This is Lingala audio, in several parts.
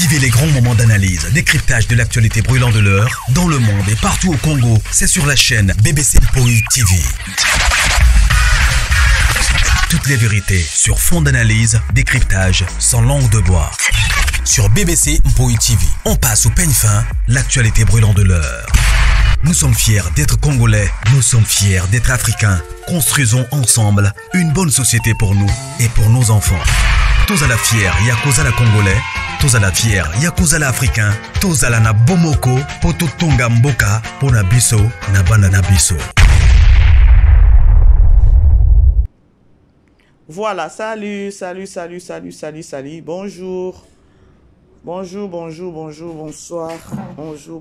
Vivez les grands moments d'analyse, décryptage de l'actualité brûlante de l'heure, dans le monde et partout au Congo. C'est sur la chaîne BBC Mpoï TV. Toutes les vérités sur fond d'analyse, décryptage, sans langue de bois. Sur BBC Mpoï TV, on passe au peigne fin, l'actualité brûlante de l'heure. Nous sommes fiers d'être Congolais, nous sommes fiers d'être Africains. Construisons ensemble une bonne société pour nous et pour nos enfants. Tous à la fière, Yakozala Congolais. Tous à la fière, Yakozala Africain. Tous à la na Bomoko, Poto Tonga Mboka, Pona Biso, Nabana Nabiso. Voilà, salut, bonjour.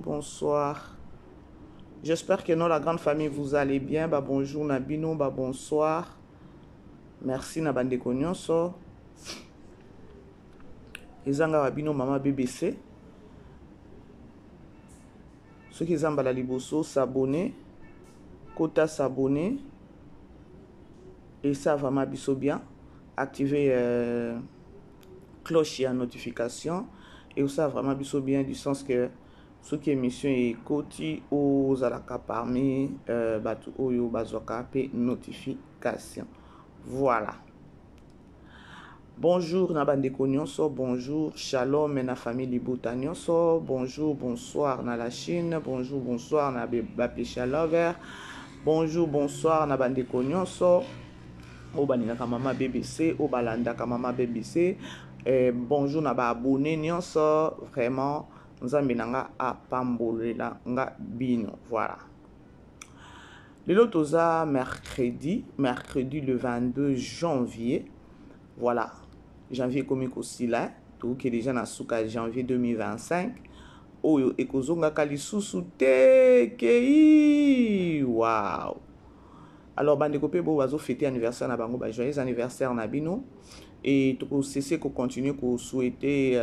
Bonsoir. J'espère que non, la grande famille, vous allez bien. Bah, bonjour, Nabino, bah, bonsoir. Merci, Nabandeko Nyonso. Ezanga Babino, Mama BBC. Ceux qui ont la liboso, s'abonner. Kota s'abonner. Et ça va m'abisso bien. Activer cloche et notification. Et ça va m'abisso bien du sens que ce qui est émission est côté aux alaka parmi batu oyo bazoka pe notification. Voilà. Bonjour na bandeko nyonso, bonjour, shalom na famille Libota nyonso, bonjour, bonsoir na la Chine, bonjour, bonsoir na Bapesha Lover, bonjour, bonsoir na bandeko nyonso, o baninaka mama BBC, o balandaka mama BBC, bonjour na ba abonné nyonso, vraiment, nzambe nanga a pambolela nga bino, voilà. Le toza mercredi le 22 janvier, voilà. Janvier comique aussi là, tout qui est déjà dans souka janvier 2025. Oyo ekozonga kalisusu te kei. Wow. Alors bande kopé bo bazo fêter anniversaire na bango, ba joyeux anniversaire na bino et tout cesser qu'on continue qu'on souhaiter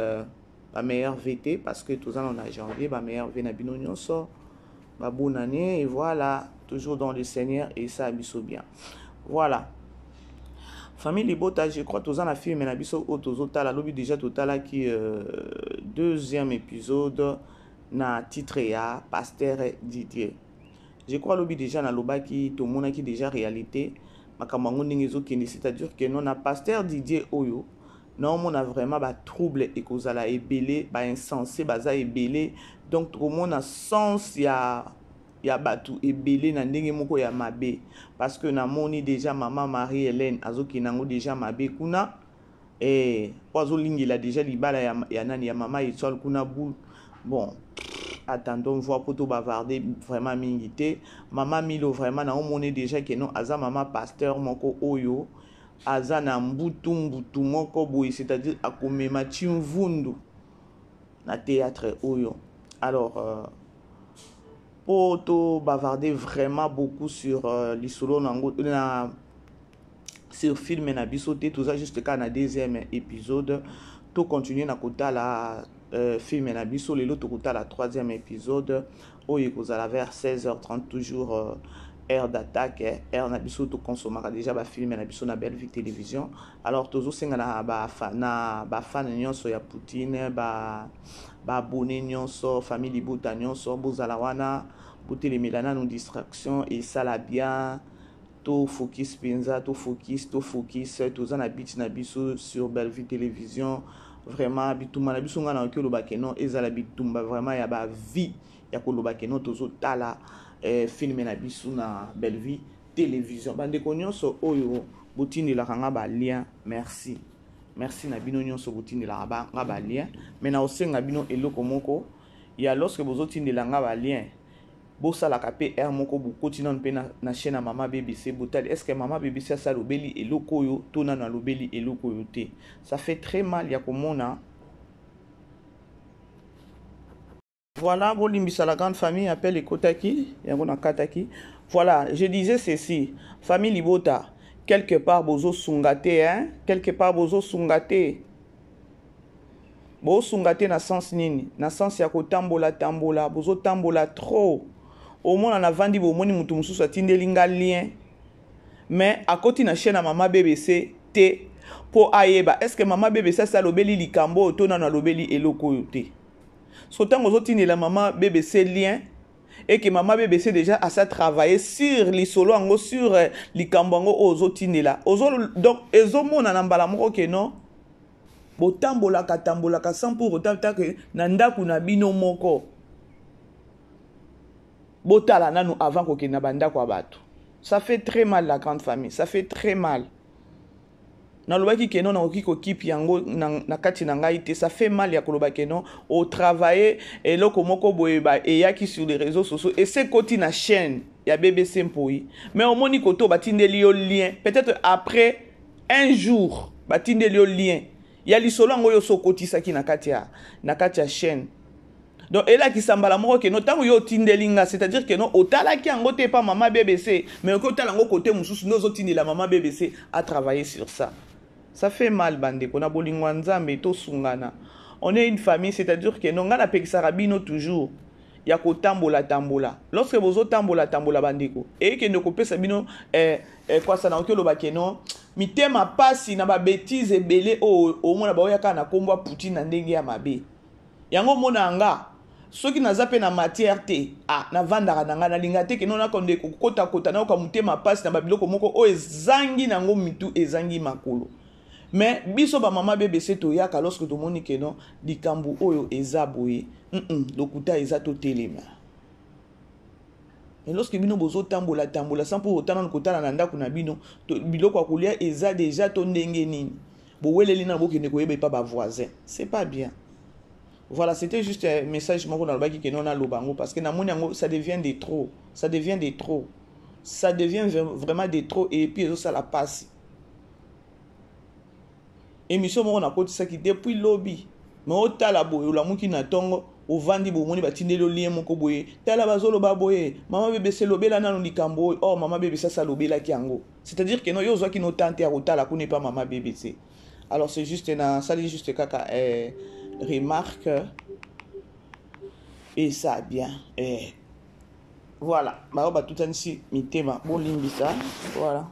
la meilleure VT parce que tous en a janvier, la meilleure V na bino nyonso. Ba bonne année et voilà, toujours dans le Seigneur et ça abisso bien. Voilà. Famille Libota, je crois tous en a film mais nabiso autozota la lobby déjà total qui deuxième épisode na titre ya Pasteur Didier. Je crois lobby déjà na loba qui tout monde qui déjà réalité makamango ningezo kende, c'est-à-dire que non na Pasteur Didier oyo non on a vraiment ba trouble et kozala ebelé ba insensé baza ebelé donc tout le monde a sens ya batu ebelé na ndenge moko ya mabe parce que na moni déjà maman Marie-Hélène azoki nango déjà mabe kuna ozo lingila déjà libala ya nani ya mama étoile kuna boule bon attendons voir pour tout bavarder vraiment mingité maman Milo vraiment na moni déjà que non aza maman pasteur moko oyo aza na mbutu moko boy c'est-à-dire akomema chimvundu na théâtre oyo alors pour bavarder vraiment beaucoup sur l'isolo sur film na bisoté tout ça juste quand na deuxième épisode tout continuer na kota la film na biso lelo to kota la troisième épisode oyo kozala vers 16h30 toujours heure d'attaque heure na biso to consommer déjà ba film na biso na Belle Vie télévision alors toujours senga na ba fan nyonso ya Poutine ba abonné nyonso famille Libota nyonso bozala wana bouteli milana nos distractions et ça la bien to focus penza to focus tous en habite na biso sur Belle Vie télévision vraiment bituma na biso ngana ke loba kenon ezala bitumba vraiment ya ba vie ya ko loba kenon tozo tala film na biso na Belle Vie télévision bande ko nyonso oyo botini la kanga ba lien merci na bino nyonso botini la ba lien mais na osenga bino eloko moko ya lorsque bozotini la nga ba lien bosa la kapé r moko bu continue pe na chaîne na mama BBC botal est-ce que mama BBC ça lobeli eloko yo tona na lobeli eloko yo te ça fait très mal ya komona. Voilà, bon limbisa la grande famille appelle Ekotaki yango na kataki. Voilà, je disais ceci, famille Libota, quelque part bozo sungate hein, quelque part bozo sungate. Bo sungate na sens nini? Na sens ya ko tambola bozo tambola trop. Au moins on a vendu bo moni mutu mususu atindelinga lien. Mais à côté na chaîne à maman BBC T po ayeba est-ce que maman bébé ça lobeli likambo to na lobeli eloko yote so tango zotini la maman bébé c'est lien et que maman bébé c'est déjà à ça travailler sur lisolo ango sur likambo ango ozotini la donc ezomona na mbala moko ke non botambolaka sans pour autant que na ndaku na bino moko botala nanu avant ko ke na banda kwa bato. Ça fait très mal la grande famille, ça fait très mal. Na lobaki ke non na okiko kipi yango na kati na ngai te, ça fait mal ya koloba ke non au travailler et loko moko boyeba et yaki sur les réseaux sociaux et c'est côté na chaîne ya BBC Mpoi. Mais au moni koto batindeli yo lien, peut-être après un jour batindeli yo lien. Ya lisolo ngo yo so kotisa ki na kati ya chaîne. Donc et là qui sambala moko ke no tango yo tindelinga, c'est-à-dire que non otala ki ango te pa maman BBC mais ko tala ngo côté mususu no zo tindela maman BBC a travaillé sur ça. Ça fait mal bande ko na bolingwa nzambe to sungana. On est une famille, c'est-à-dire que non ngana pekisa rabino toujours ya ko tambola. Lorsque vous tambola bandeko et que ne ko pesa bino quoi ça na okelo ba ke non mitema pasi na ba bêtises ebele o mona ba oyaka na kombo Poutine na ndenge ya mabe. Yango mona nga soki naza pe na matière te na vandaka na nga na linga te ke non akonde kota na okamutema pasi na babiloko moko o ezangi nango mitu ezangi makolo. Mais biso ba mama BBC to yaka lorsque to moni ke non likambu oyo eza boye lokuta eza to telema. Et lorsque bino bozo tambola sans pour autant na kota na ndako na bino biloko akolia eza déjà to ndenge nini bo weleli na bokende koyeba pa ba voisin, c'est pas bien. Voilà, c'était juste un message moko na lobaki ke non na lobango parce que na moni yango ça devient de trop, ça devient vraiment de trop et puis ça la passe. Émission moko na koti saki depuis lobby mais otala boye la muki na tongo ovandi bo moni batindelo lien moko boye tala bazolo ba boye maman bébé c'est lobela na likambo oh maman bébé ça lobela ki yango, c'est-à-dire que non yo zwa ki no tante ya kotala ko ne pas maman bébé c'est. Alors c'est juste na ça dit juste kaka remarque et ça bien voilà ba tout ainsi mitema bon limbisa voilà.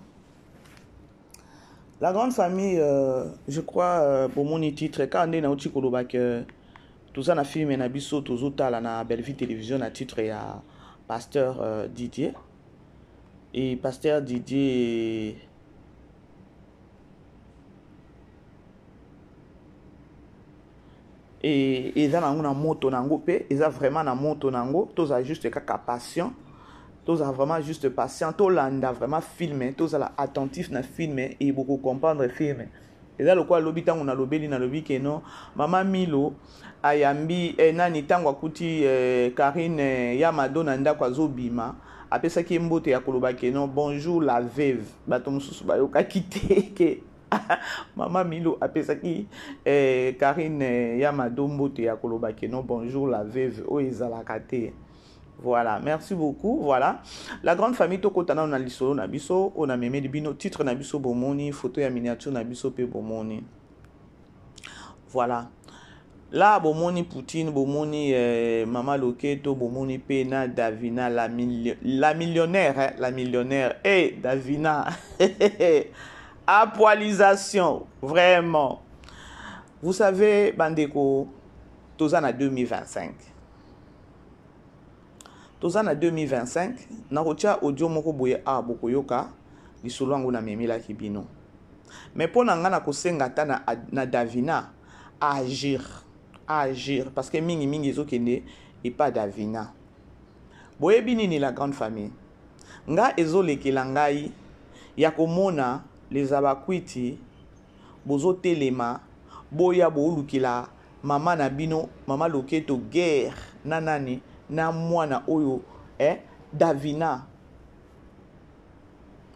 La grande famille, je crois, pour mon titre, quand on est dans le Tikoloba, que tout ça, na film, na biso, tout ça, na Belleville Télévision, na titre, il y a Pasteur Didier. Et Pasteur Didier. Et ils ont une moto, ils ont vraiment une moto, ils ont juste une passion. Tous a vraiment juste patient, tous landa vraiment filmé, tous a attentif na filmé et beaucoup comprendre filmé. Et là le quoi lobi tango na lobeli na lobi ke non mama Milo ayambi nani tango akuti Karine Yamado na ndako azobima apesa ki mbote ya koloba ke non bonjour la veuve bato mususu bayoka kite ke mama Milo apesa ki Karine Yamado mbote ya koloba ke non bonjour la veuve o ezalaka te. Voilà, merci beaucoup. Voilà. La grande famille Tokotana on a lisolo na biso, on a memé bino titre na biso bomoni, photo ya miniature na biso pe bomoni. Voilà. Là bomoni Poutine, bomoni Mama Loketo, bomoni pe na Davina la millionnaire, hein, la millionnaire. Davina. Apoilisation, vraiment. Vous savez bandeko tozana 2025. Tozana 2025 na rocha audio moko boye bokoyoka lisolo yango na memela kibino. Mais pona nga na kosenga ta na Davina agir parce que mingi ezokende et pas Davina. Boye binini la grande famille. Nga ezolekela ngai ya komona les abakwiti bozo telema boya boulukila mama na bino mama Loketo guerre nanani na mwana oyo Davina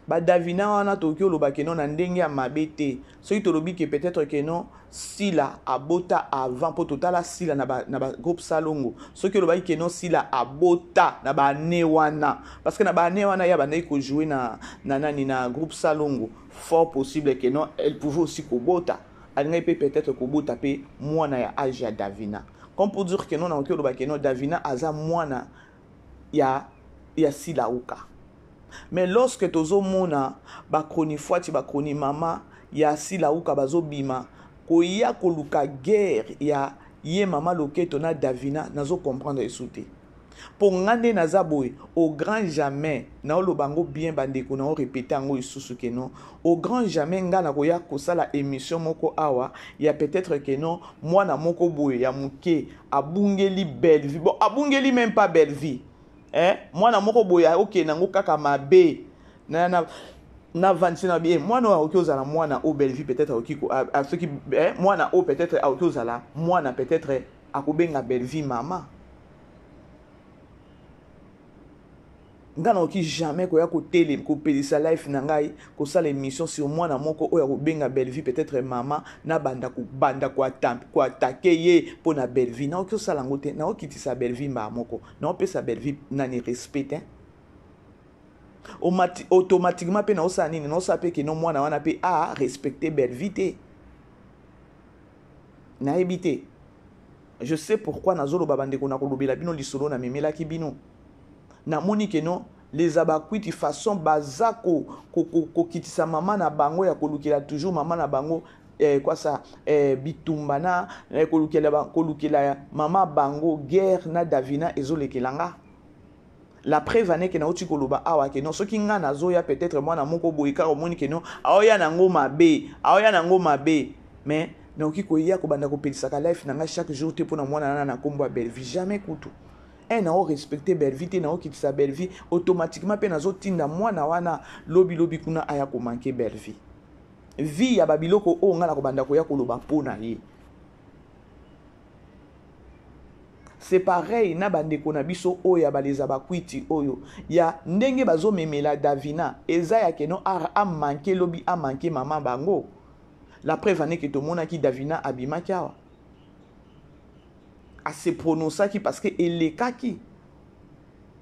ba Davina wana tokyo loba ke non na ndenge ya mabete soki tolobi ke peut-être que non sila abota avant pour totala sila na ba groupe Salongo soki loba ke non sila abota na ba ne wana parce que na ba ne wana ya bandai ko jouer na nani na groupe Salongo fort possible que non elle pouvait aussi kobota alinga peut-être kobota pe mwana ya âge ya Davina. Comme pour dire que non, na okyo loba ke non Davina aza mwana ya sila uka. Mais lorsque tozo mona ba kroni fuati ba kroni mama ya sila uka bazo bima koya koluka guerre ya ye mama loketo na Davina nazo comprendre esute pour ngande naza boy au grand jamais na olobango bien bandeko na répéter ngo isusu ke non au grand jamais ngana koya kosala émission moko awa ya peut-être que non mwana moko boy ya muke abungeli belle vie bon abungeli même pas belle vie mwana moko boy OK nango kaka mabe na vantina bien mwana oki ozala mwana o belle vie peut-être oki ko à ceux qui mwana o peut-être oki ozala mwana peut-être akobenga belle vie mama ngana oki jamais koya ko télé ko pelisa life na ngai ko sala émission sur mwana moko oya ko benga belle vie peut-être mama na banda ko attaquer ye pour na belle vie na oki sala ngote na oki tisa belle vie mama moko na opesa belle vie na ni respect automatiquement pe na osa nini na osa pe ke no mwana wana pe a respecter belle vie te na ebité je sais pourquoi nazolo babande ko na kolobela bino lisolo na memela ki bino na moni ke non les abakwiti façon bazako ko kitisa mama na bango ya kolukela toujours mama na bango quoi ça bitumbana kolukela mama bango guerre na Davina ezolekelanga la preuve ane ke na oti koloba awa ke non soki nga nazoya peut-être mwana moko boyika omoni ke non aoya nango mabe mais na oki koya ko banda ko pelisaka life nanga chaque jour te pona mwana na kombo belle vie jamais kutu na o respecter belle vie te na o kitisa belle vie automatiquement pe nazo tinda mwana wana lobi kuna aya ko manquer belle vie ya babiloko o ngala ko banda ko ya koloba pona ye. C'est pareil na bandeko na biso oyo ya baleza bakwiti oyo ya ndenge bazo memela Davina eza ya keno a manqué lobi a manqué maman bango la preuve ane ke to mona ki Davina abima kiawa a se prononcer ki parce que elekaki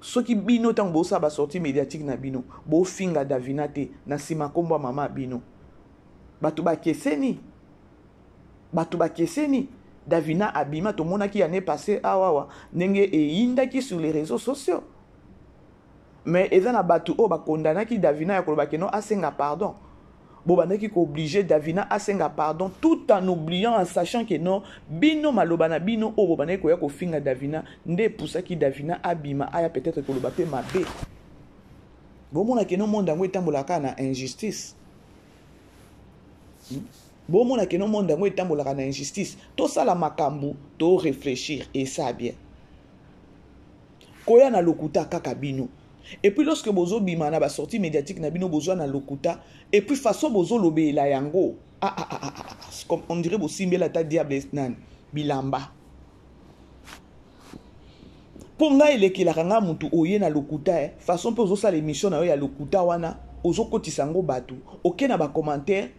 soki bino tango bo sa ba sortie médiatique na bino bo finga Davina te na sima kombo mama bino batu ba keseni Davina abima to mona ki année passée awawa ndenge eyindaki sur les réseaux sociaux mais ezana batu o ba condamna ki Davina ya koloba keno asenga pardon bo bandaki ko obligé Davina asenga pardon tout en oubliant en sachant que non bino malobana bino o bo bandaki ko ya ko finga Davina nde poussa ki Davina abima aya peut-être koloba pe mabe bo mona keno monde ngo etambolaka na injustice bon mona ke no monde ngo etambolaka na injustice to sala makambu to réfléchir et ça bien koya na lokuta kaka bino et puis lorsque bozo bima na ba sortie médiatique na bino bozo na lokuta et puis façon bozo lobela yango comme on dirait bo simbela ta diable nan bilamba ponga elekilaka nga mutu oye na lokuta façon pe bozo sala émission na yo ya lokuta wana ozo kotisa ngo batu okena ba commentaire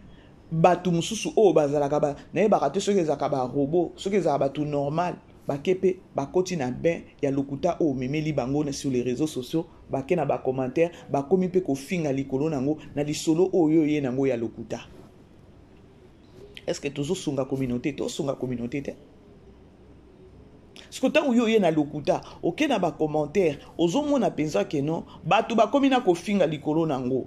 batu mususu o bazalaka ba na ba raté ceux qui ezaka ba robot ceux qui ezaka batu normal ba kepe ba koti na ben ya lokuta o memeli bango sur les réseaux sociaux ba ke na ba commentaire ba komi pe ko finga likolo nango na lisolo oyo ye nango ya lokuta. Est-ce que tozo sunga communauté to sunga communauté te ce que tant yo ye na lokuta ok na ba commentaire ozo mona penza ke non batu ba komi na ko finga likolo nango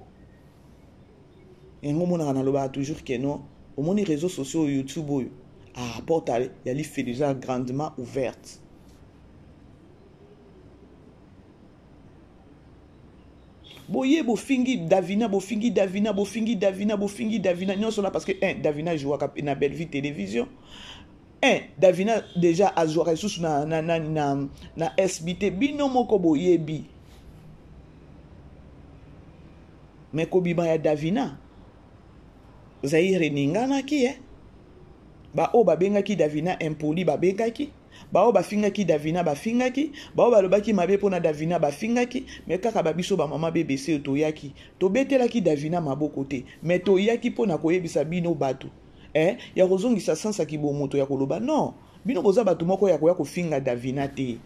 et on a toujours que non au moins les réseaux sociaux YouTube à porte il y a les fait déjà grandement ouverte boye bo fingi Davina non seulement parce que Davina joue na belle vie télévision Davina déjà a joué sous na SBT bino moko boyebi mais ko biba ya Davina Zaire ninganaki ba o babengaki Davina impoli babengaki ba o bafingaki Davina bafingaki ba o balobaki mabe pona Davina bafingaki mais kaka babiso ba mama BBC toyaki to betelaki Davina maboko te mais toyaki pona koyebisa bino batu ya kozongisa sansa ki bo moto ya koloba non bino boza batu moko ya koya kofinga Davina te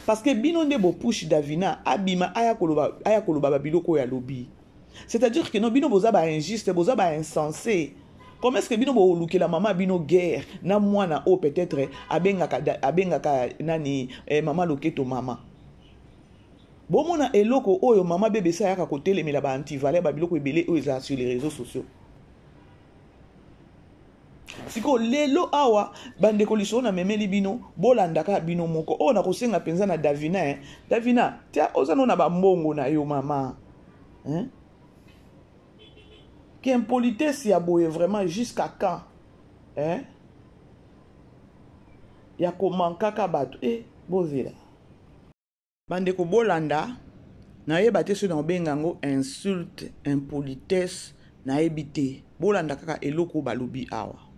parce que bino nde bo push Davina abima aya koloba babiloko ya lobi. C'est-à-dire que non bino boza ba injuste boza ba insensé. Comment est-ce que bino bo lukela mama bino guerre na mwana o peut-être abengaka nani mama loketo mama. Bon mona eloko oyo mama bébé sa yaka kotelemela ba antivaleur ba biloko ebele o eza sur les réseaux sociaux. Siko lelo awa bandeko liso na memeli bino bolandaka bino moko o na kosenga penza na Davina Davina tia ozano na bambongo na yo mama qu'impolitesse ya boye vraiment jusqu'à quand ya komankaka bato bozela bandeko bolanda na yeba te so na obengango insulte impolitesse na ebite bolanda kaka eloko balobi awa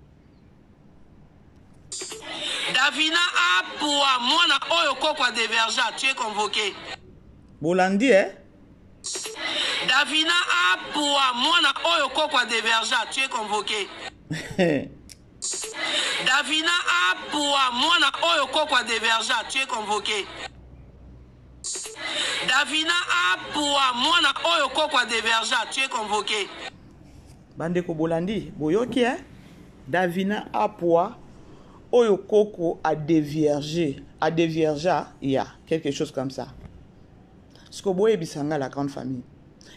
Davina a pour mwana oyo kokwa Diverja, tu es convoqué. Bolandi Davina a pour mwana oyo kokwa Diverja, tu es convoqué. Davina a pour mwana oyo kokwa Diverja, tu es convoqué. Davina a pour mwana oyo kokwa Diverja, tu es convoqué. Bandeko Bolandi, boyoki Davina a pour oyo koko a dévierger, il y a quelque chose comme ça. Ce que boye bisanga la grande famille.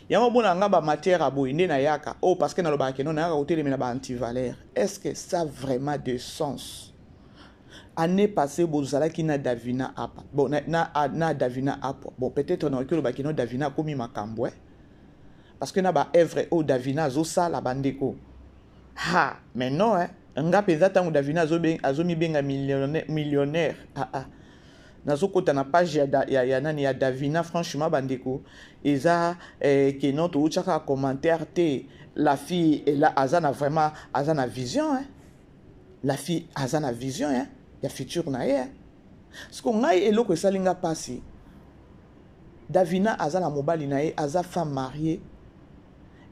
Yango bona nga ba matière a boye na yaka parce que na lo ba ke non na hôtel mais na ba antivalère. Est-ce que ça a vraiment de sens? Année passée bozala ki na Davina apa. Bon na Davina apa. Bon peut-être on aurait que lo ba ke non Davina komi makambo parce que na ba œuvre o Davina zo ça la bandeko. Ha, mais non nga peza tango Davina azomi benga millionnaire nazo kota na page ya nani ya Davina franchement bandeko eza que non to chaka commentaire te la fille et là azana vraiment azana vision la fille azana vision ya futur na ye parce que ngai eloko esalinga pasi Davina azana mobali na ye aza femme mariée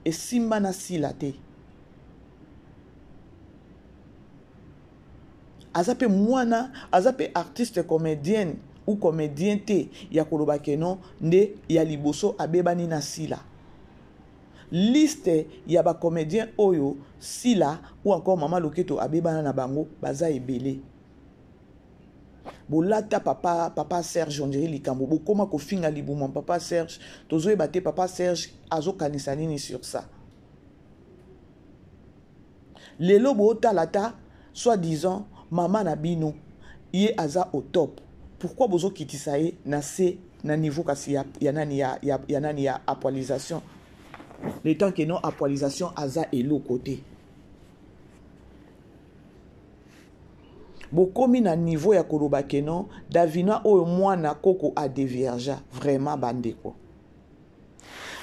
et simba na silate azape mwana azape artiste comédienne ou comédien te ya koloba keno nde ya liboso abebani na sila liste ya ba comédien oyo sila ou encore Mama Loketo abebana na bango baza ebele bolata papa Serge on dirait likambo bokoma ko finga libuma papa Serge tozo ebate papa Serge azokanisa nini sur ça lelo bo talata soi-disant Maman Nabino, il est aza au top. Pourquoi bozo kitisa ye na se na niveau kasi ya nani ya appoilisation. Le temps que non appoilisation aza et l'autre côté. Bokomi na niveau ya koloba kenon Davina oyo mwana koko a dévierja vraiment bandeko.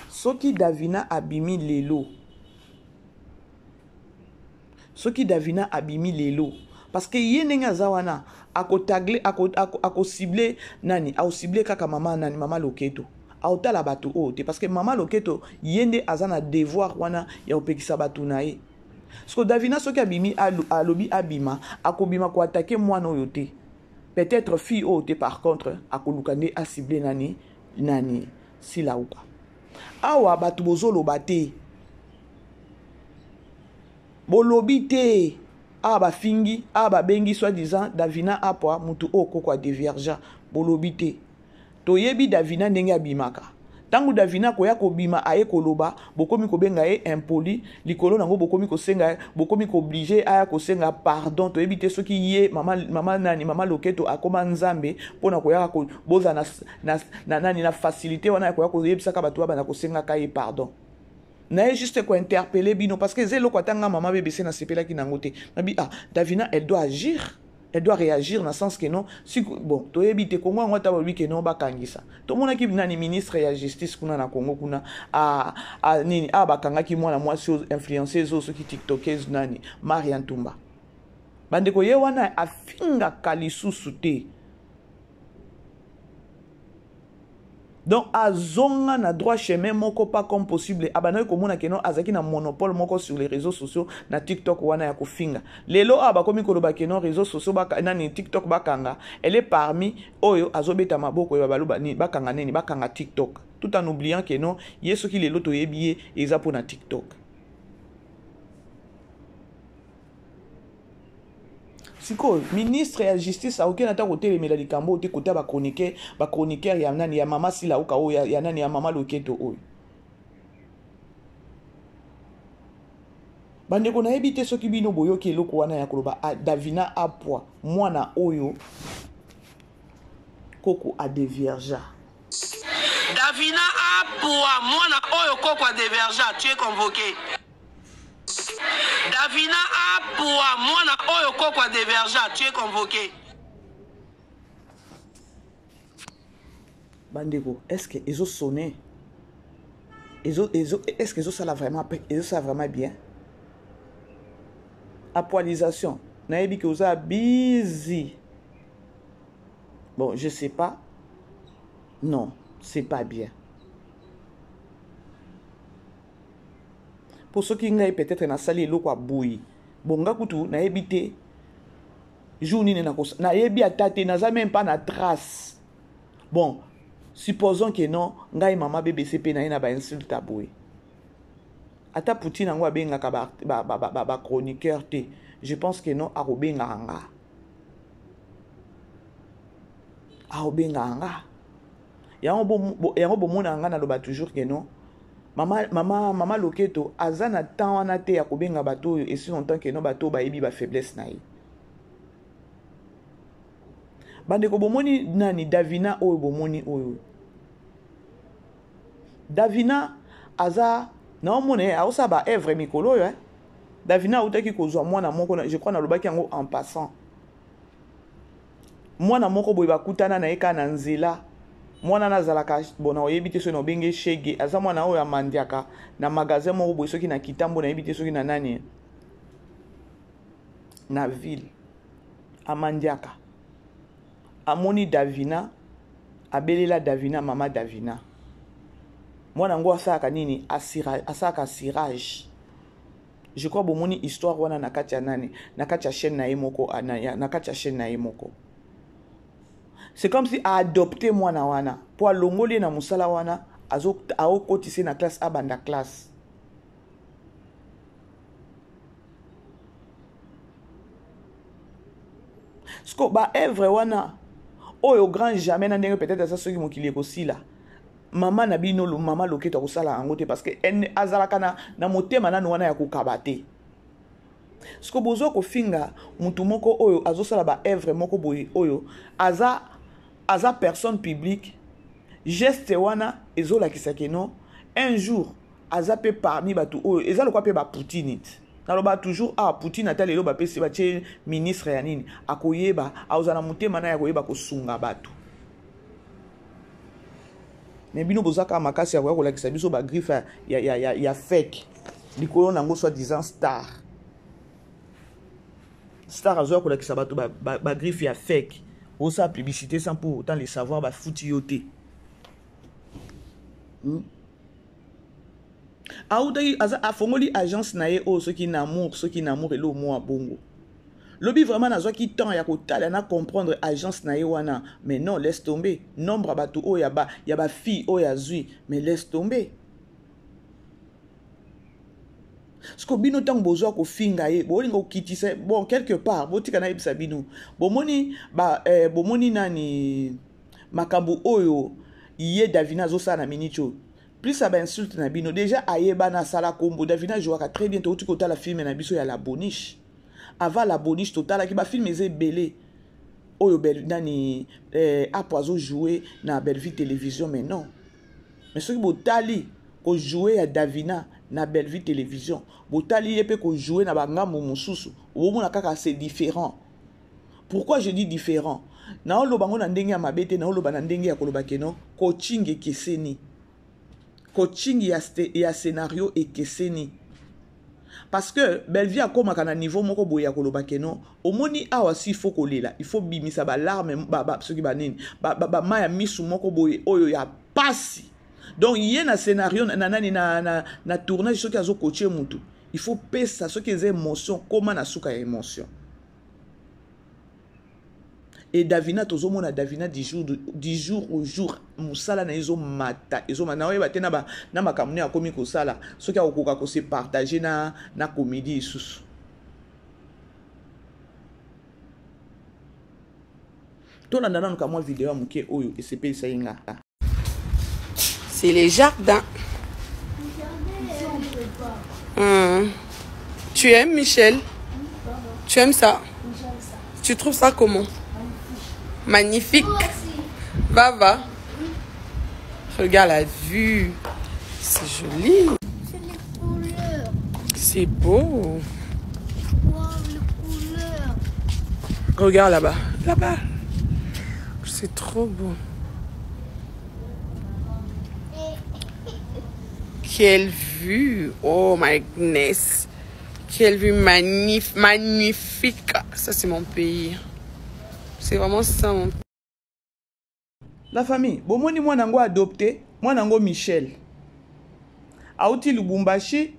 Soki Davina abimi lelo. Soki Davina abimi lelo. Parce que yenenge azawana akotagle ako ciblé nani a ciblé kaka mama nani Mama Loketo aotala batu ote parce que Mama Loketo yende azana devoir wana ya opekisa batu nae parce que Davina soki abimi alobi abima akobima ko attaquer mwana oyote peut-être fille ote par contre akolukande a ciblé nani silauka awa batu bozolo bate bolobi te aba fingi aba bengi soi-disant Davina apwa mutu oko kwa dévierja bolobite toyebi Davina ndenge abimaka tangu Davina koya kobima aye koloba bokomi kobenga ye impoli likolo nango bokomi kosenga bokomi ko obligé aya kosenga pardon toyebi te soki ye Mama Loketo akoma nzambe pona koya ko boza na facilité wana koya ko yebisaka batu bana kosenga ka ye pardon na juste ko interpeller bino parce que zelo kwatanga mama bébé na sepela ki nangote nabi Davina elle doit agir elle doit réagir dans le sens que non si bon to ebite Congo ngota ba que non bakangisa to mona ki nani ministre ya justice kuna na Congo kuna nini bakanga ki mwana mwasi influenceuse zo ki tiktokeuse nani Marian Tumba bande ko ye wana afinga kalisusu te. Donc azonga na droit chemin moko pas comme possible abanoy komona keno azaki na monopole moko sur les réseaux sociaux na TikTok wana ya kofinga lelo bakomi koloba keno réseaux sociaux nani TikTok bakanga elle est parmi oyo azobeta maboko ya baluba ni bakanga neni bakanga TikTok tout en oubliant que non yeso ki lelo to yebiye eza po na TikTok. Siko ministre ya justice a aucun ata côté les mélodies cambo te côté ba chroniqueur ya nani ya mama sila uka o ya nani ya Mama Loketo o bandeko na ebite soki bino boyoki eloko wana ya koloba Davina apwa mwana oyo koko adevierge. Davina apwa mwana oyo koko adevierge, tu es convoqué. Davina apwa mwana oyo koko adevierge, tu es convoqué. Bandeko, est-ce que ils ont sonné? Est-ce qu'ils ont ça vraiment bien? Appoilisation. Naïbi que vous avez busy. Bon, je sais pas. Non, c'est pas bien. Pour ceux qui n'ont peut-être na sali lo kwa bouilli. Bon, ngakutu na ebité. Jouni na ebi atate na même pas na trace. Bon, supposons que non, ngai mama BBCP na ina ba insulte aboué. Ata Poutine ngo abenga ka ba chroniqueur te. Je pense que non akobenga anga. Aobenga. Yango bomona anga na loba toujours que non. Mama Loketo azana temps wana te ya kobenga bato et si longtemps que non bato ba ebi ba faiblesse na ye. Bandeko bomoni nani Davina oyo bomoni oyo. Davina aza na omone aosa ba evre mikolo yo. Davina utaki kozwa mwana moko je crois na lobaki yango en passant. Mwana moko boye bakutana na eka na nzela. Mwana nazalaka bona oyebite so no benge shege aza mwana oyo amandiaka na magasin moko boye soki na kitambo na yebite soki na nani na ville amandiaka. Amoni Davina abelela Davina mama Davina mwana ngo asaka nini asaka sirage. Je crois bomoni histoire wana na kati ya nani na kati ya chaîne na yemoko na kati ya chaîne na yemoko. C'est comme si a adopté mwana wana po alongoli na musala wana aokotise na classe abanda classe. Sko ba evre wana oyo grand jamais na ndenge peut-être ça soki mokili ekosila. Mama na bino lo mama Loketo kosala yango te parce que en azalaka na motema nanu wana ya kokabate. Sko bozo ko finga mutu moko oyo azosala ba evre moko boyi oyo aza personne publique geste wana ezola kisake no un jour aza pe parmi batu oyo ezalo kwa pe ba Poutine. Naloba toujours Poutine atale lo ba pesi ba che ministre ya nini akoyeba auzana mutema na ya koyeba kosunga batu. Mais bino bozaka makasi ya kola kisa biso ba griffe ya fake. Likolo nango soit disant star. Star azo kola kisa batu ba griffe ya fake. Osa publicité sans pour autant les savoir ba foutioté. Aoudaï afongoli agence nae o ceux qui n'amour et le mot bongo. Lobi vraiment na zo ki temps ya kotala na comprendre agence nae wana mais non laisse tomber nombre bato o ya ba fille o ya zui mais laisse tomber. Sko bino tang bozo ko finga ye bolingo kitise bon quelque part botika na ibisa bino bomoni bomoni nani makambo oyo iye Davina zo sa na minicho plus ça ba insulte na bino déjà ayeba na sala kombo Davina jouaka très bien to tiko la film na biso ya la boniche avant la boniche totala ki ba film eze belé oyo bel nani apoazo jouer na Belleville télévision mais non mais ce qui botali ko jouer à Davina na Belleville télévision botali yepe ko jouer na bangambo mususu omona kaka c'est différent. Pourquoi je dis différent? Na olobango na ndenge ya mabete na oloba na ndenge ya koloba keno coaching ekeseni coaching ya scénario ekeseni parce que Belleville akoma kana niveau moko boya ya koloba keno omoni awa si faut kolela il faut bimisa ba larme ba soki ba nini ba maya misu moko boye oyo ya pasi. Donc il y a un scénario na tournage ce qui a coaché mutu. Il faut payer ça ce qui est émotion comment na suka émotion. Et Davina tozomona Davina 10 jours au jour musala na izo mata na oye batena ba na makamune akomi ko sala ce qui a okoka ko se partager na comédie isusu. Tona ndana nka moi vidéo muke oyo ECP sainga. C'est les jardins. Tu aimes Michel? Tu aimes ça? Tu trouves ça comment? Magnifique. Va. Regarde la vue. C'est joli. C'est les couleurs. C'est beau. Wow, les couleurs. Regarde là-bas. Là-bas. C'est trop beau. Quelle vue. Oh my goodness. Quelle vue magnifique. Ça, c'est mon pays. C'est vraiment ça, mon pays. La famille, bon, moi, moi, nango adopté, moi, nango Michel. Aouti Lubumbashi.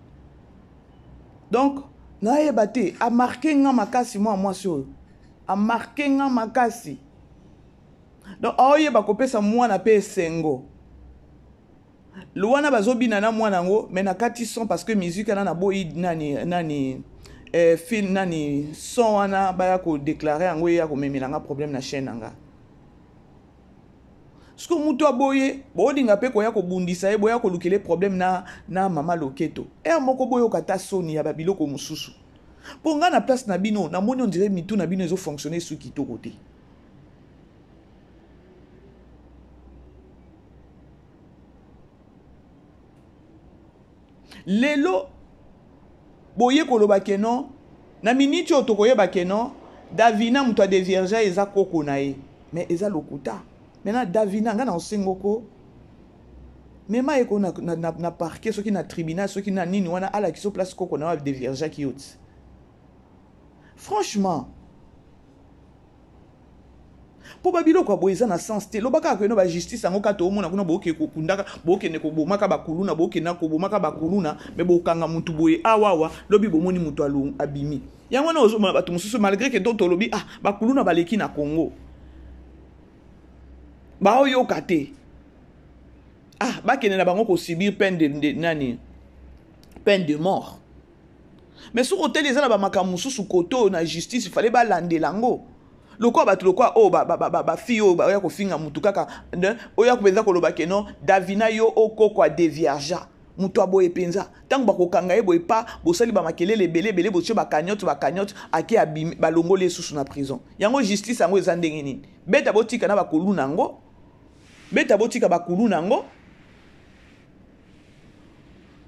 Donc, na yebate, a marqué nga makasi, moi, sur. A marqué nga makasi. Donc, aoye bakopesa moi na pe sengo. Luana bazobina na moi nango, mais na kati son parce que musique na boyi nani film nani son wana ba ya ko déclarer ango ya ko memilanga problème na chaîne nanga. Sko mutu aboye, bodinga pe ko ya ko bundisa e boya ko lukele problème na mama loketo. E moko boyo kata soni ya babiloko mususu. Ponga na place na bino, na moni on dirait mitu na bino ezo fonctionner sous kitoko te. Lelo boye koloba keno na miniti otokoye bakeno Davina mutu de vierge eza koko na ye mais eza lokuta maintenant Davina nga na osengoko mema eko na parquet soki na tribunal soki na nini wana ala kiso place koko na de vierge ki yoti franchement po babilo kwa boyeza na sens te lobaka ko no ba justice ango kato omona kuna boke ko kundaka boke ne ko bomaka bakuluna boke na ko bomaka bakuluna me bokanga mutu boye awawa lobi bomoni mutu alu abimi yango na ozomona batu mususu malgré que d'autres lobi bakuluna baleki na Congo ba oyo kate bakene na bango ko subir peine de nani peine de mort mais sur hôtel ezala ba makamususu koto na justice il fallait ba landelango loko batu loko ba fio ba ya ko finga mutu kaka oya ko beza ko loba keno Davina yo okoko de vierge mutu aboye penza tango ba ko kanga e boye pa bosali ba makelele belé boche ba cagnotte ake abimi ba longole susu na prison yango justice yango eza ndenge nini beta botika na ba koluna ngo beta botika ba kuluna ngo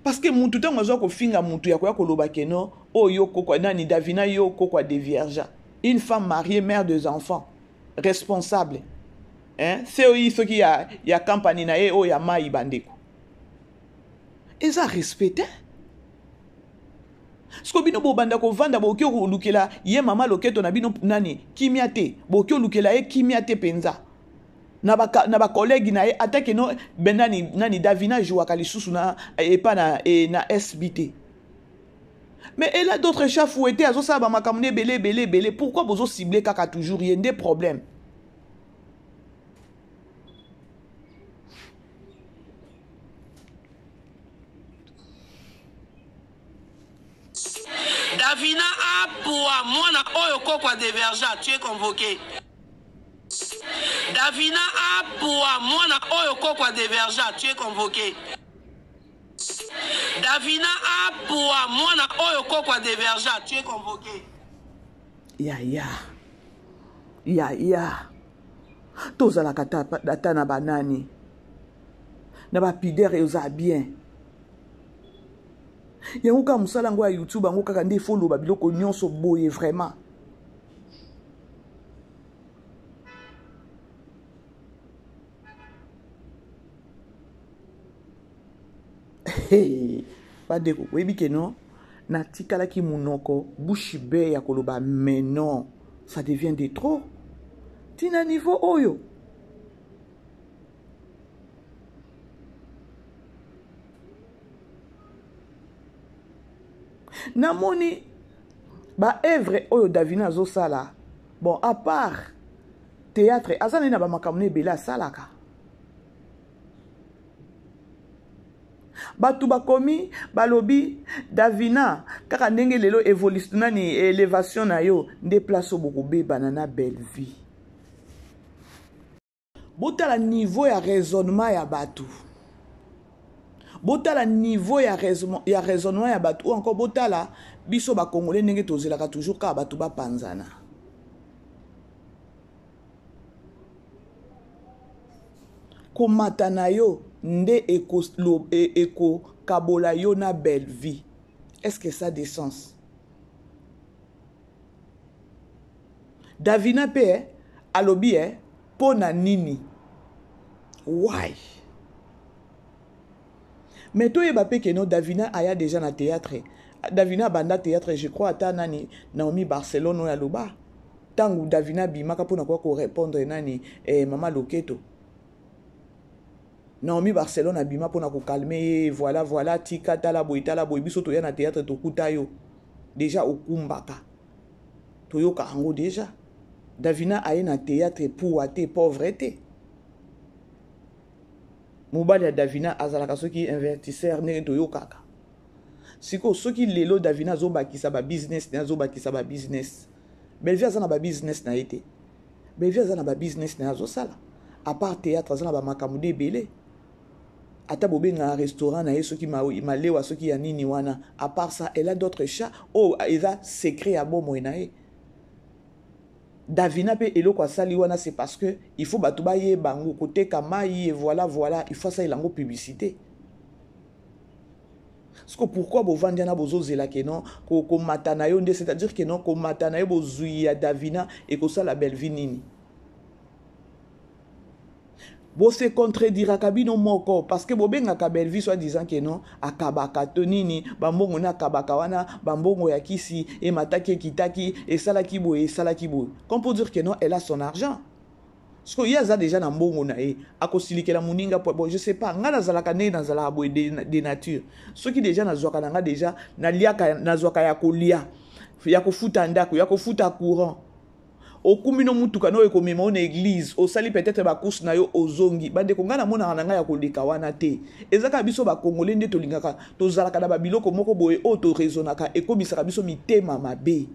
parce que mutu tango azo ko finga mutu ya ko loba keno oyo koko nani Davina yo okoko de vierge. Une femme mariée, mère de enfants, responsable. C'est eux qui y a campagne na o ya mai bandeko. Et ça respecte. Sko bino bo bandako vanda bo kyo lukela ye mama loketo na bino nani kimiate bo kyo lukela e kimiate penza. Na ba collègue na e attaque no benani nani Davina joua kalisusu na e pa na SBT. Mais elle a d'autres chats fouettés, azo sa ba makamune belé. Pourquoi bozo cibler kaka toujours y a des problèmes? Davina Apoua, moi na oyo kokwa de verja, tu es convoqué. Davina Apoua, moi na oyo kokwa de verja, tu es convoqué. Davina Apoua, moi na oyo kokwa de verja, tu es convoqué. Ya. Tozala kata data na banani. Na ba pidere oza bien. Yango ka musala ngo ya YouTube ngo kaka nde follow ba biloko nyonso boye vraiment. Pas de quoi. Oui, que non. Natikala ki munoko, bouche be ya koloba, mais non, ça devient de trop. Tina niveau oyo. Namoni, ba œuvre oyo Davina zo sala. Bon, à part théâtre, azane na ba makamune bela salaka. Batu bakomi balobi Davina kaka ndenge lelo évolution nani élévation na yo nde place beaucoup beba na belle vie. Bota la niveau ya raisonnement ya batu. botala niveau ya raisonnement ya bato ou encore botala biso ba congolais ndenge tozelaka toujours ka bato ba panzana. Komata na yo nde eko kabola yo na belle vie. Est-ce que ça a des sens? Davina pe alobi pona nini. Why? Mais toi yeba pe que non Davina aya déjà na théâtre. Davina banda théâtre, je crois ata nani Naomi Barcelone o ya loba. Tangu Davina bimaka pona kwa ko répondre nani Mama Loketo. Naomi Barcelone abima pona ko calmer voilà tika tala boy biso to ya na théâtre to kuta yo. Déjà okumbaka. To yo ka hango déjà. Davina aya na théâtre pour ate pauvreté. Mobali ya Davina azalaka soki investisseur ne to yo kaka. Siko soki lelo Davina zo bakisa ba business na zo bakisa ba business. Belvia za na ba business na été. Belvia za na ba business na zo sala. À part théâtre za na ba makamude belé. Ata bobe na restaurant na yeso ki malewa soki ya nini wana. À part ça, elle a d'autres chats. Oh, eza secret à bomo enae. Davina pe elo kwa sali wana c'est parce que il faut batuba ye bango côté kamayi et voilà il faut ça ilango publicité. Parce que pourquoi bo vandiana bozo zela ke non ko matana yo nde c'est-à-dire que non ko matana yo bozuyi ya Davina et ko ça la belle vie nini. Bo se contredira kabino moko parce que bo benga ka belle vie soit disant que non akabaka to nini bambongo na akabaka wana bambongo ya kisi et mataki kitaki et salaki boy. Comme pour dire que non elle a son argent. Parce que yaza déjà na mbongo na e akosilikela muninga bon je sais pas ngala zalaka ne na zala boy de nature. Ceux qui déjà na zwaka nga déjà na liaka na zwaka ya kolia ya kofuta ndako ya kofuta courant. Okumino mutuka no ekomema na église osali peut-être ba course na yo ozongi bande ko ngana mona nga ya koleka wana te ezaka biso ba congolais nde tolingaka tozalaka na ba biloko moko boye o to raisonnaka ekomisaka biso mitema mabe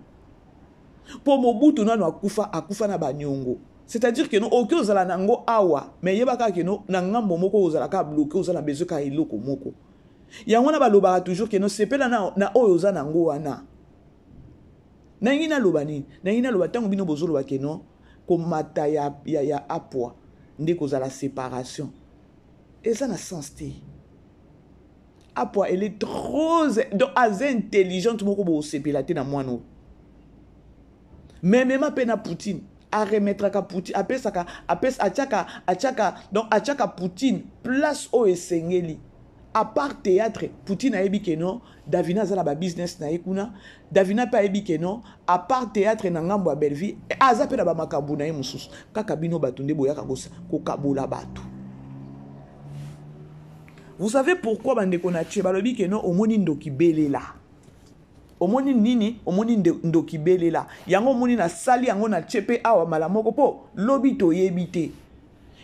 po Mobutu nano akufa na banyongo c'est-à-dire que no oki ozala nango awa mais yebaka ke no na ngambo moko ozalaka bloqué ozala besoin ka eloko moko yango na balobaka toujours que no sepela na oyo ozana nango wana. Nangina lobani, nangina lobatango bino bozolo bakeno komata ya apwa ndeko za la séparation. Et ça n'a sens te. Apwa elle est trop donc intelligente moko bo sepelate na mwano. Même pena Poutine a remettre ka Poutine apesaka achaka donc achaka Poutine place au esengeli. À part théâtre, Poutine a ébi que non, Davina zala ba business na ekuna, Davina pa ébi que non, à part théâtre na ngambo a Belleville, azape na ba makabu na mususu, kaka bino batunde boyaka ko kabola batu. Vous savez pourquoi bande ko na tche balobi que non omoni ndoki belela. Omoni nini, omoni ndoki belela. Yango omoni na sali yango na tchepe awa malamoko po lobi to yebite.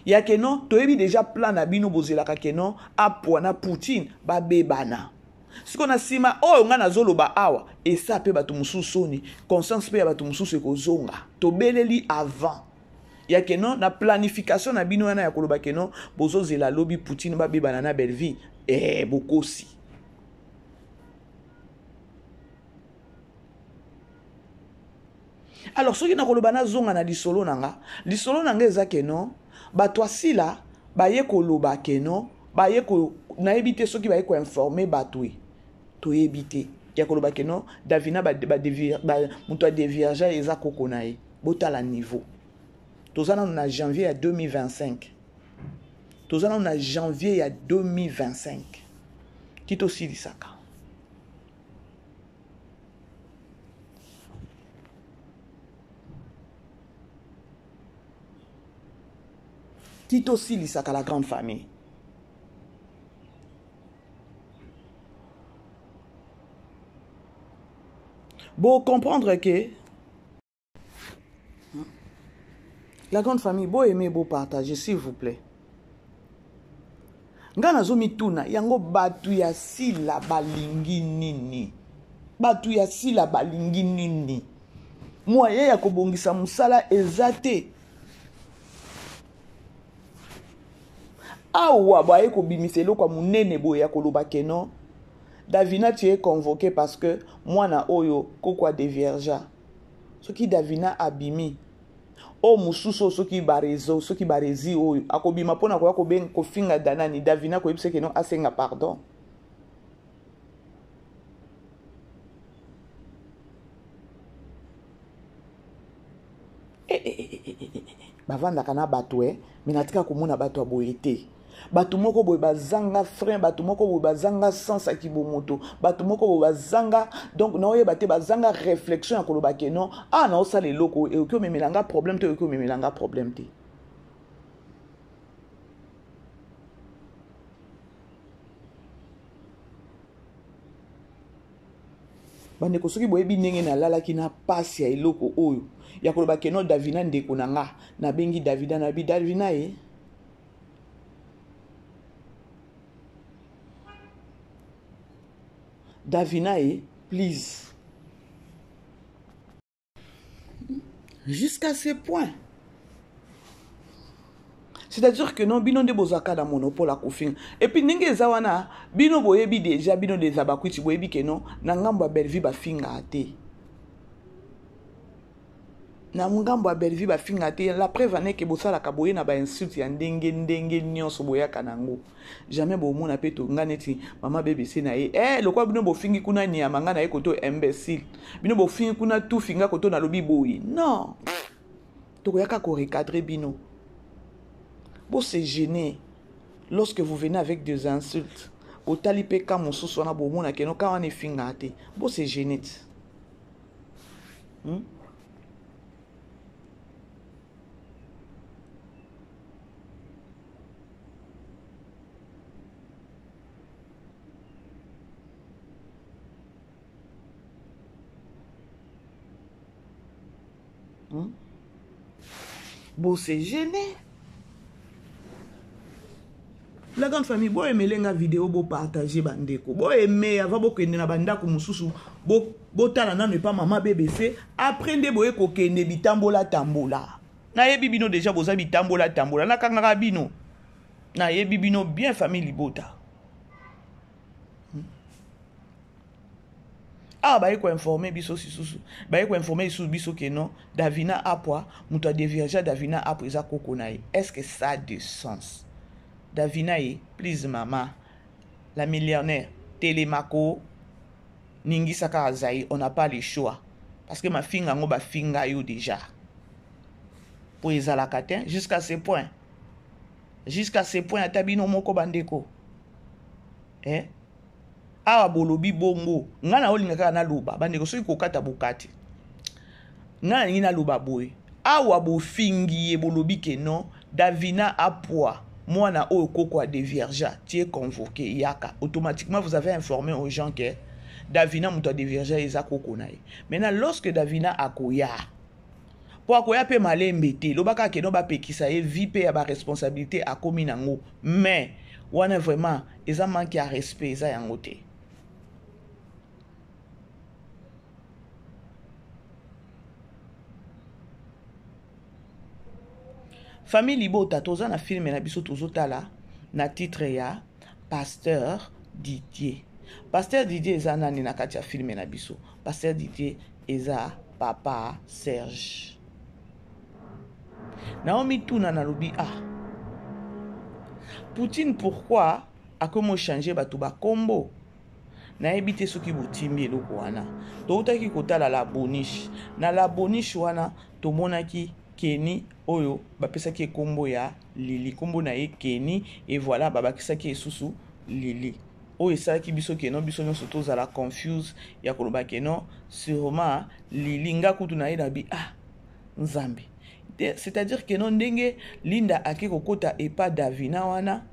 Ya que non, tu as déjà plan na bino bozelaka que non, apwa na Poutine, ba bebana. Si qu'on a sima, oh, on a zolo ba awa, et ça peut batu mususoni, conscience peut batu mususu ko zonga. To beleli avant. Ya que non, na planification na bino na ya koloba que non, bozo zela lobby Poutine ba bebana na belle vie, bokosi. Alors, ceux qui n'ont pas de zonga na lisolo nanga eza que non, ba toi si là, ba ye ko loba que non, ba ye ko na éviter ceux qui ba ye ko informer ba toi. To éviter. Ya ko loba que non, Davina ba muto dévierge eza kokonae. Bota la niveau. Tozana on a janvier à 2025. Tozana on a janvier à 2025. Kito silisaka. Tito Silisaka, la grande famille. Bon, comprendre que la grande famille, beau aimer, beau partager, s'il vous plaît. Ngana zomi tuna, yango batu ya sila balingi nini. Batu ya sila balingi nini. Moye ya kobongisa musala ezate. awa baye ko bimiselo kwa munene boye ya koloba keno Davina tu es convoqué parce que moi na oyo kokwa de vierge soki Davina abimi o mususu soki barezo soki barezi oyo akobima pona ko ben ko finga danani Davina ko yebise keno asenga pardon bavandaka na bato me natika komona bato ya boye te bato moko boye bazanga frein bato moko boye bazanga sens ya kibomoto bato moko boye bazanga donc naoyeba te bazanga réflexion ya koloba ke non naosala eloko ekoki omemelanga problème te ekoki omemelanga problème te bandeko soki boyebi ndenge nalalaki na pasi ya eloko oyo ya koloba ke non Davina ndeko na nga nabengi Davina na bi Davina Davina please jusqu'à ce point c'est-à-dire que non bino nde bozaka na monopole à kofinga et puis ndenge eza wana bino boyebi déjà bino des abakwiti boyebi ke non na ngambo ya Bellevue bafinga te na ngambo ya Bellevue bafinga te la preuve ane ke bosalaka boye na ba insulte ya ndenge nyonso boyaka nango jamais bomona pe to nga neti mama BBC na ye lokwa bino bofingi kuna nyama nga na ye koto imbécile bino bofingi kuna tout finga koto na lobi boye non tokoyaka ko recadrer bino Bon, c'est gêné lorsque vous venez avec des insultes. Au talipé quand mon sous soit bon mon akeno quand on est fingate. Bon, c'est gêné. Bon, c'est gêné. La grande famille, bo aimé la vidéo, bo partager bandeko. Bo aimé, avant bo kende na bandako mususu, bo tala na ne pas maman BBC. Aprende bo eko kende bitambola tambola. Na ye bibino déjà boza bitambola tambola. Na kangara bino. Na ye bibino bien famille libota. Ba eko informer biso sisusu. Ba eko informer sous biso que non. Davina apwa, muta dévierge Davina apwa eza kokonaye. Est-ce que ça a du sens? Davina please maman, la millionnaire, Télémaco, Ningi Saka Azaï, on n'a pas le choix. Parce que ma fille a ba finga yo déjà. Pour les alakatin, jusqu'à ce point. Jusqu'à ce point, à tabino moko bandeko. Awa bolobi bongo, ngana olinga na luba, bandeko so ikokata bokati. Ngana ngina luba boy. Awa bo fingi bolobi ke non, Davina a poids. Moi, na okoko a des vierges, tu es convoqué, yaka. Automatiquement, vous avez informé aux gens que Davina mouta des vierges et kokonaye. Maintenant, lorsque Davina akoya, pour akoya pe malé mbete, lobaka ke no ba pe kisa e vipe a ba responsabilité a komi nango. Mais, wana vraiment, eza manque à respect, eza yangote. Famille Libota, toza na film na biso tozotala na titre ya Pasteur Didier. Pasteur Didier eza nani na kati ya film na biso. Pasteur Didier eza papa Serge. Naomi tuna na lobi Poutine pourquoi a comment changer bato ba kombo na ebite soki botimbi eloko wana. Toutaki kotala la boniche. Na la boniche wana tomonaki Kenny oyo bapesaki ekombo ya Lili kombo na ye Kenny et voilà babakisaki esusu Lili oyo esalaki biso keno biso nyonso tozala confuse ya koloba keno sûrement Lili nga kutu na ye na bi nzambe c'est-à-dire que non ndenge Linda ake kokota epa Davina wana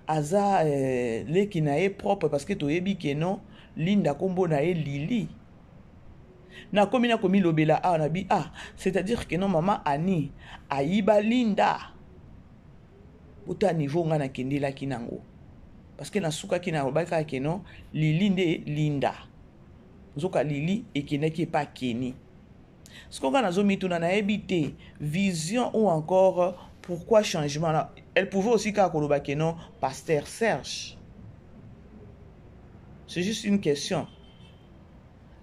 aza leki na ye propre parce que toyebi keno Linda kombo na ye Lili na komina komi lobela na bi c'est-à-dire que non maman Ani ayiba Linda uta niveau nga na kendela kinango parce que na suka kina robaka ke non Lili nde Linda zoka Lili ekenaki pa Kenny ce qu'on a nazo mituna na ebité vision ou encore pourquoi changement là Elle pouvait aussi koloba que non, pasteur Serge. C'est juste une question.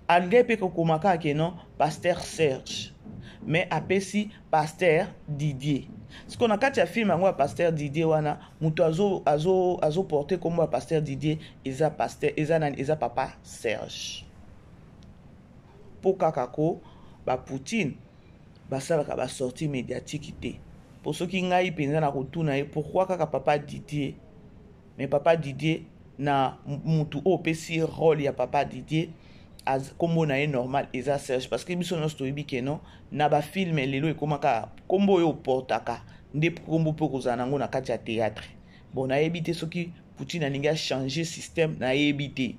Alge pe kokomaka que non, pasteur Serge. Mais apesi pasteur Didier. Ce qu'on a quand tu as filmé un pasteur Didier wana, muto azo porter comme un pasteur Didier, eza pasteur, eza papa Serge. Pour kakako, ba Poutine, ba salaka ba sortie médiatique té. Pour ceux qui ngai penza na kotuna pourquoi kaka papa Didier? Mais papa Didier na mutu o pesi rôle ya papa Didier. Kombo na normal eza Serge parce que biso no story ke non na ba film lelo e komaka kombo yo portaka nde kombo po kozana ngo na kati ya théâtre bon na éviter soki Poutine alinga changer système na éviter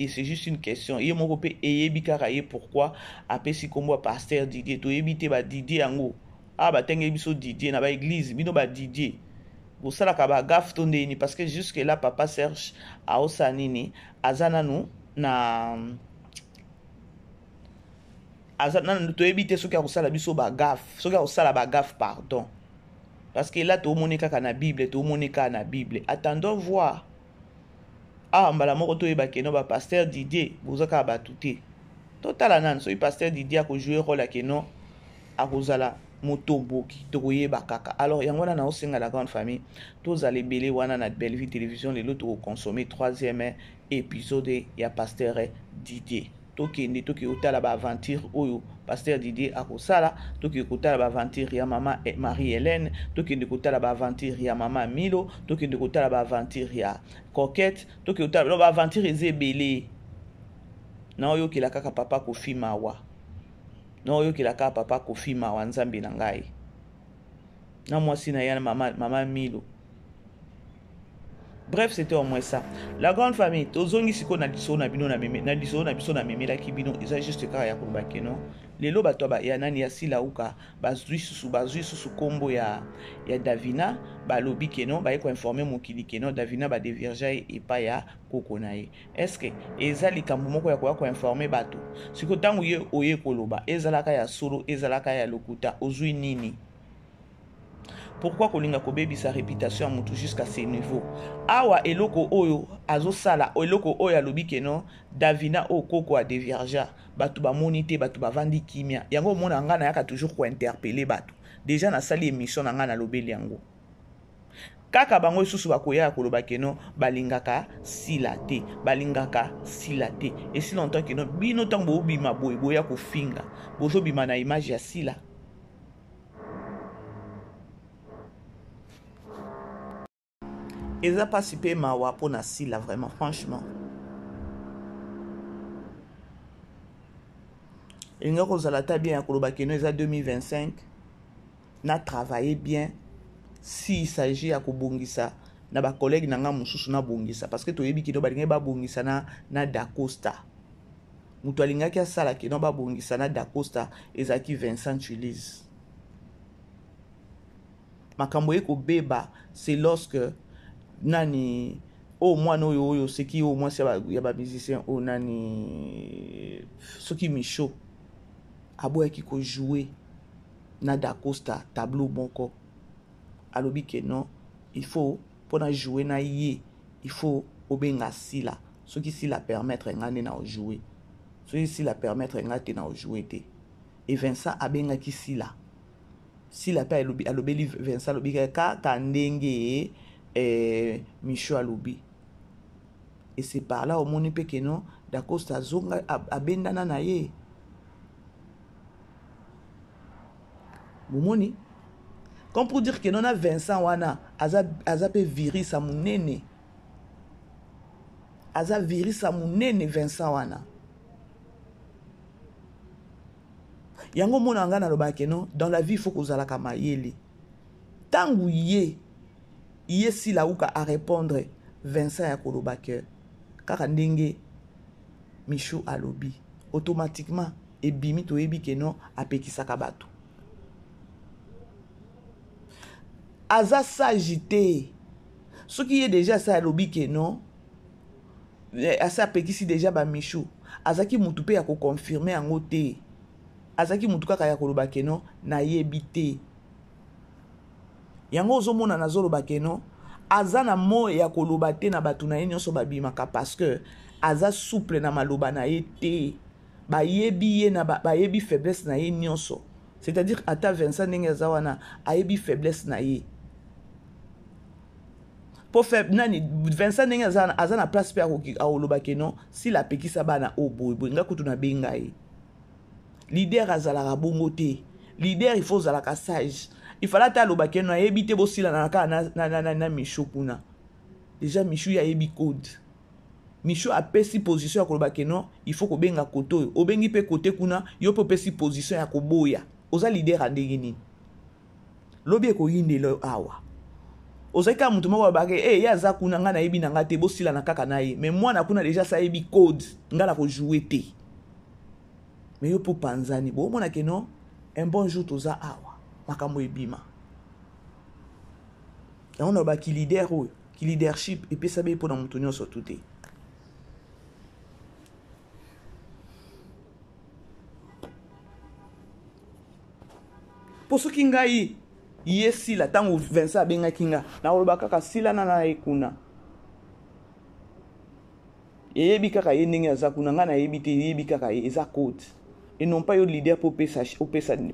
c'est juste une question ye moko pe eyebi kaka ye pourquoi apesi kombo pasteur Didier to éviter ba Didier yango ba tenge biso Didier na ba église bino ba Didier bo sala ka ba gaffe to ndeni parce que jusque là papa Serge a osanini azana nous na to éviter ce qui a osala biso ba gaffe ce qui a osala ba gaffe pardon parce que là to monika na Bible to monika na Bible attendons voir mbala moko to eba keno ba pasteur Didier bozaka ba touté total nan so pasteur Didier ko jouer rôle keno a kozala motomboki to koyeba kaka alors yango na osenga la grande famille tous allez belé wana na Bellevue télévision les l'autre consommer 3e épisode ya pasteur Didier tokende toki otala ba aventure oyo pasteur Didier akosala toki kotala ba aventure ya mama Marie-Hélène tokende kotala ba aventure ya mama Milo tokende kotala ba aventure ya Coquette toki kotala ba aventure ezebele na oyo kila kaka papa Kofi Mawa na oyo kila kaka papa Kofi Mawa nzambe na ngai na mwasi na yana mama Milo. Bref, c'était au moins ça. La grande famille, tozongi siko na liso na bino na meme, na liso na biso na meme la ki bino, eza juste kaka ya koloba keno. Lelo bato ba ya nani ya sila uka, bazui susu kombo ya Davina, ba lobi keno, ba eko informer mokili keno, Davina ba devirja e pa ya koko na ye. Est-ce que eza likambo moko ya ko informer bato? Siko tangu ye oye koloba, ezalaka ya solo, ezalaka ya lokuta, ozui nini? Pourquoi kolinga kobebi sa réputation à mutu jusqu'à ce niveau? Awa eloko oyo azosala eloko oyo alobi keno Davina o koko a devirja batu ba monité batu ba vandi kimia yango mona ngana yaka toujours ko interpeller batu déjà na sali émission na ngana lobeli yango kaka bango susu bakoya koloba keno balingaka silate et si longtemps keno bino tango obima boya ko finga bozo bima na image ya sila. Ils n'ont pas super mawa pour Nassi là vraiment franchement. Ils n'ont pas bien à Kolobakeno ils ont 2025 n'a travaillé bien s'il s'agit à Kobongisa na ba collègue nanga mususu na bongisa parce que to yebi kino balinga ba bongisa na Dacosta. Mutu alinga kia sala kino ba bongisa na Dacosta ezaki Vincent Chilize. Makambo eko beba c'est lorsque nani au moins no c'est qui au moins c'est ya ba musicien au nani ce qui Michaud abo qui ko jouer na Dacosta tableau bonko alobi que non il faut pour jouer na yé il faut obenga sila ce qui si la permettre ngane na jouer ce qui si la permettre ngate na jouer te et Vincent abenga ki sila sila pa alobi Vincent alobi ka ndenge Michaud alobi et c'est par là au moni pe que non Dacosta zonga abendana na ye momoni comme pour dire que non a Vincent wana aza pe viri sa munene aza viri sa munene Vincent wana yango mona ngana loba que non dans la vie il faut kozala kama yele tangu ye si la uka à répondre Vincent ya koloba que kaka ndenge Michaud alobi automatiquement et bimi to ebi que non apekisaka bato aza sagité ce qui est déjà ça alobi que non asa apekisi déjà ba Michaud azaki mutu pe ya ko confirmer yango te azaki mutu kaka ya koloba que non na yebite yango ozomona nazoloba keno aza na mo ya koloba te na bato na ye nyonso babimaka parce que aza souple na maloba na ye te bayebi ye na bayebi faiblesse na ye nyonso c'est-à-dire ata Vincent ndenge aza wana ayebi faiblesse na ye po faible nani Vincent ndenge aza na place pe akoloba keno si la pekisa bana oboy nga kutu na benga ye leader azalaka bongo te leader il faut zalaka sage il fallait ta loba keno ayebi te bosila na Michou kuna déjà Michou ya yebi code Michou a pesi position ya koloba keno il faut ko benga koto obengi pe côté kuna yo pe pesi position ya koboya oza leader andenge nini lobi ko yindelo awa ozaka mutu moko ba ke ya za kuna nga na yebi na nga te bosila na kaka na ye mais moi na kuna déjà ça yebi code nga la ko jouer te mais yo pour panzani bo mona keno un bon jour toza awa makambo ebima on a ba ki leader ki leadership et puis ça be pour na mutu nyonso tout pour ce qui ngai yesi la tango Vincent benga kinga na oloba kaka sila na ekuna yebi kaka yendenge aza kuna nga na yebi te yebi kaka eza code et non pas yo leader pour pesa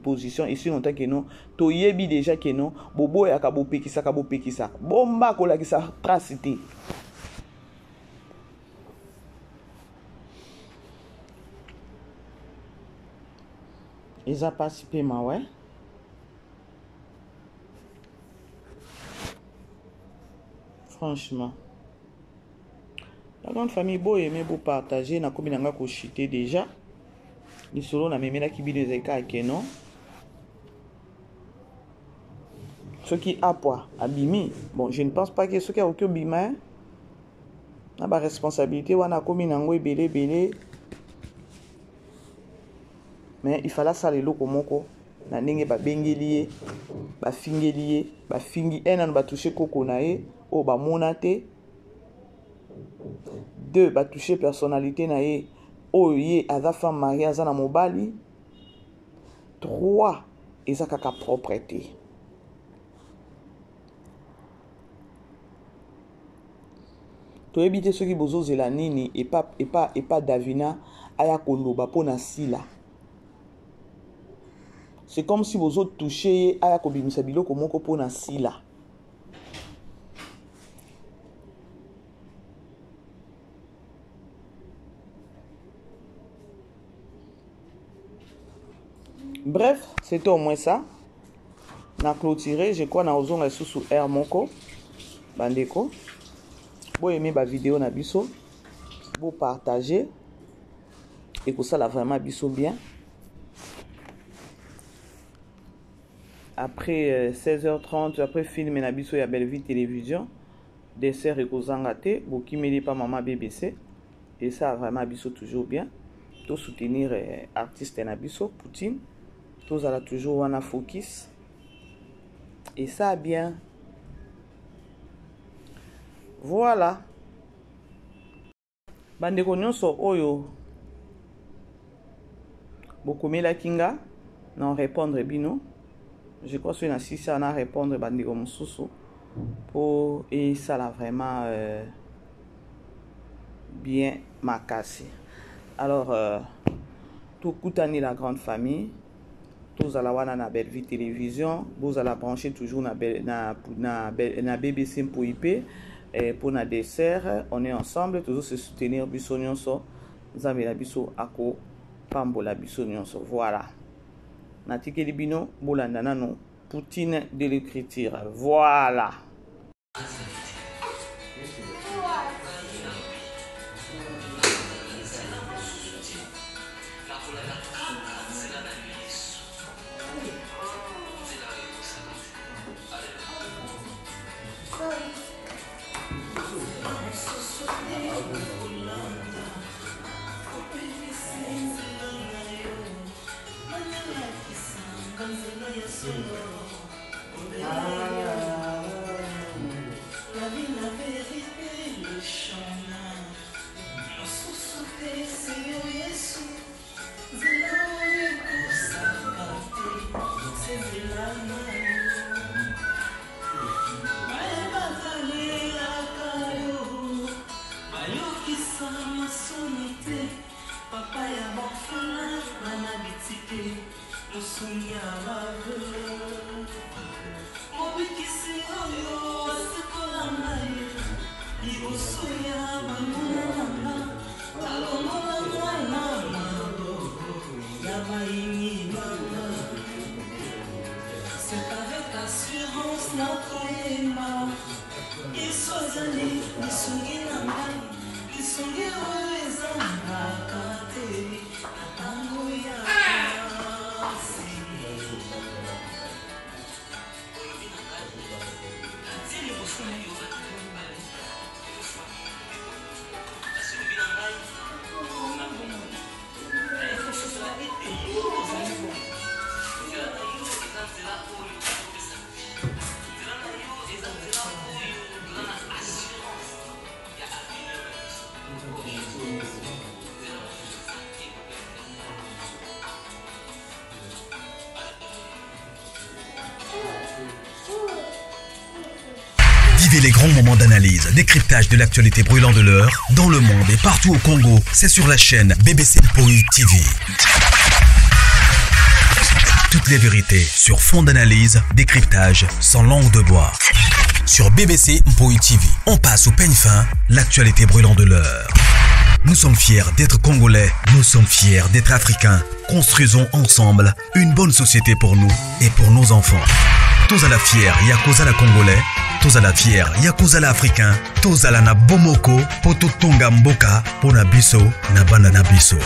position ici longtemps que non to yebi déjà que non bobo ya ka bopekisa bomba ko la kisa tracité ils ont participé ma ouais franchement la grande famille beau aimer beau partager na komi nanga ko chiter déjà ni solo na memela ki bino ezeka keno ce qui a poids abimi bon je ne pense pas que ce qui a aucun bima na ba responsabilité wana komi nango ebele mais il fallait ça les loko moko na ndenge ba bengeli ba fingeli ba fingi ena ba toucher koko na ye o ba monate 2 ba toucher personnalité na ye o ye aza femme mariée aza na mobali 3 eza kaka propreté toyebi te soki bozozela nini et pas Davina aya koloba pona sila c'est comme si bozo toucher aya kobimisa biloko moko pona sila bref c'était au moins ça na clôturer je crois na ozonga sous air moko bandeko bo aimer ba vidéo na biso bo partager et que ça la vraiment biso bien après 16h30 après film na biso ya Belle Vie Télévision dessert et kozanga te bo kimeli pa maman BBC et ça vraiment biso toujours bien to soutenir artiste na biso Poutine tous à la toujours wana focus et ça bien voilà bandeko nyonso oyo bokomela kinga na répondre bino je crois que na si ça na répondre bandeko mosusu pour et ça là vraiment bien makasi alors tout koutani la grande famille tous à la wana na Belle Vie Télévision vous allez brancher toujours na BBC pour IP et pour na dessert on est ensemble toujours se soutenir biso nyonso nzambe biso ako pambola biso nyonso voilà natikeli bino bolanda nano Poutine de l'écriture voilà Vivez les grands moments d'analyse, décryptage de l'actualité brûlante de l'heure, dans le monde et partout au Congo. C'est sur la chaîne BBC Mpoï TV. Toutes les vérités sur fond d'analyse, décryptage sans langue de bois. Sur BBC Mpoï TV, on passe au peigne fin l'actualité brûlante de l'heure. Nous sommes fiers d'être Congolais, nous sommes fiers d'être Africains. Construisons ensemble une bonne société pour nous et pour nos enfants. Tous à la fière, Yakozala Congolais. Tous à la fière, Yakozala Africain. Tous à la na bomoko, poto tonga mboka, pona biso, na banda na biso.